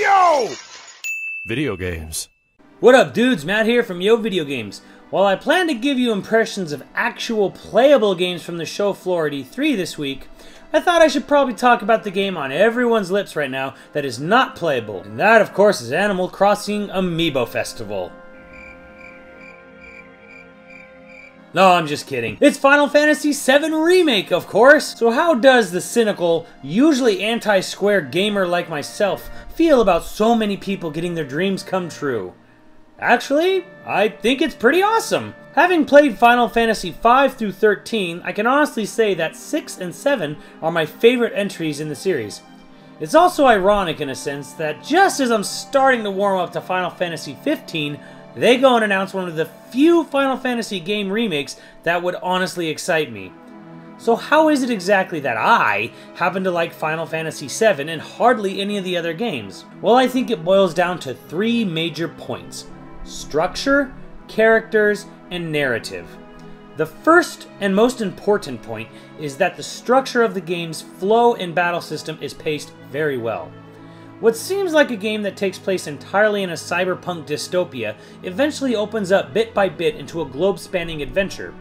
Yo! Video games. What up, dudes? Matt here from YoVideogames. While I plan to give you impressions of actual playable games from the show floor at E3 this week, I thought I should probably talk about the game on everyone's lips right now that is not playable. And that, of course, is Animal Crossing Amiibo Festival. No, I'm just kidding. It's Final Fantasy VII Remake, of course! So how does the cynical, usually anti-Square gamer like myself feel about so many people getting their dreams come true? Actually, I think it's pretty awesome. Having played Final Fantasy V through 13, I can honestly say that 6 and 7 are my favorite entries in the series. It's also ironic in a sense that just as I'm starting to warm up to Final Fantasy 15, they go and announce one of the few Final Fantasy game remakes that would honestly excite me. So how is it exactly that I happen to like Final Fantasy VII and hardly any of the other games? Well, I think it boils down to three major points: structure, characters, and narrative. The first and most important point is that the structure of the game's flow and battle system is paced very well. What seems like a game that takes place entirely in a cyberpunk dystopia eventually opens up bit by bit into a globe-spanning adventure.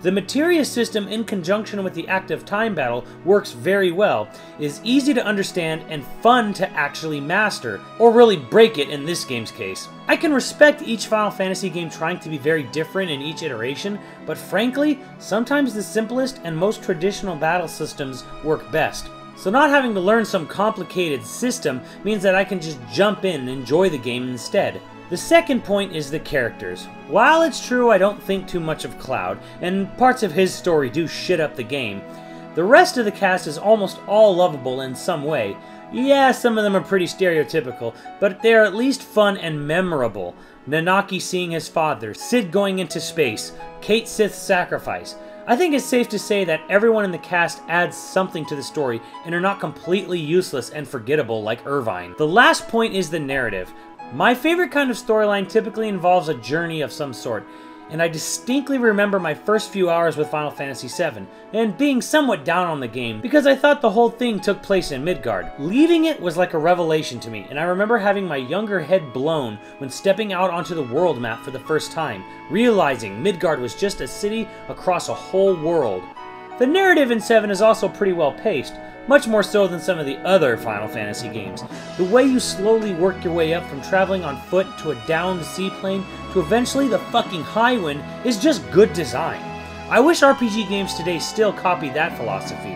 The materia system, in conjunction with the active time battle, works very well, is easy to understand, and fun to actually master, or really break it in this game's case. I can respect each Final Fantasy game trying to be very different in each iteration, but frankly, sometimes the simplest and most traditional battle systems work best. So not having to learn some complicated system means that I can just jump in and enjoy the game instead. The second point is the characters. While it's true I don't think too much of Cloud, and parts of his story do shit up the game, the rest of the cast is almost all lovable in some way. Yeah, some of them are pretty stereotypical, but they're at least fun and memorable. Nanaki seeing his father, Cid going into space, Cait Sith's sacrifice. I think it's safe to say that everyone in the cast adds something to the story and are not completely useless and forgettable like Irvine. The last point is the narrative. My favorite kind of storyline typically involves a journey of some sort, and I distinctly remember my first few hours with Final Fantasy VII, and being somewhat down on the game because I thought the whole thing took place in Midgard. Leaving it was like a revelation to me, and I remember having my younger head blown when stepping out onto the world map for the first time, realizing Midgard was just a city across a whole world. The narrative in 7 is also pretty well paced, much more so than some of the other Final Fantasy games. The way you slowly work your way up from traveling on foot to a downed seaplane to eventually the fucking Highwind is just good design. I wish RPG games today still copy that philosophy.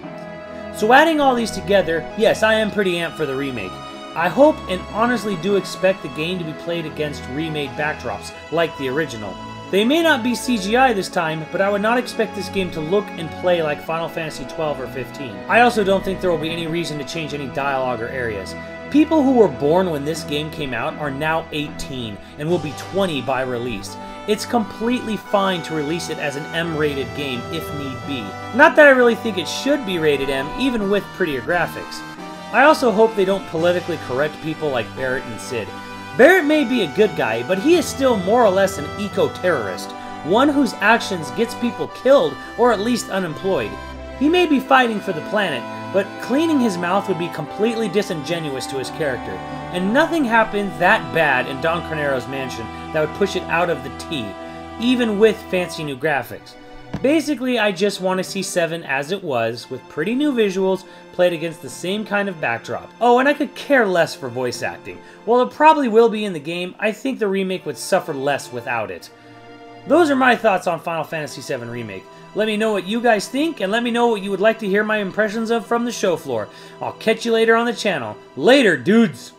So adding all these together, yes, I am pretty amped for the remake. I hope and honestly do expect the game to be played against remade backdrops like the original. They may not be CGI this time, but I would not expect this game to look and play like Final Fantasy 12 or 15. I also don't think there will be any reason to change any dialogue or areas. People who were born when this game came out are now 18 and will be 20 by release. It's completely fine to release it as an M-rated game if need be. Not that I really think it should be rated M, even with prettier graphics. I also hope they don't politically correct people like Barrett and Cid. Barrett may be a good guy, but he is still more or less an eco-terrorist, one whose actions gets people killed or at least unemployed. He may be fighting for the planet, but cleaning his mouth would be completely disingenuous to his character, and nothing happened that bad in Don Cornero's mansion that would push it out of the T, even with fancy new graphics. Basically, I just want to see 7 as it was, with pretty new visuals, played against the same kind of backdrop. Oh, and I could care less for voice acting. While it probably will be in the game, I think the remake would suffer less without it. Those are my thoughts on Final Fantasy VII Remake. Let me know what you guys think, and let me know what you would like to hear my impressions of from the show floor. I'll catch you later on the channel. Later, dudes!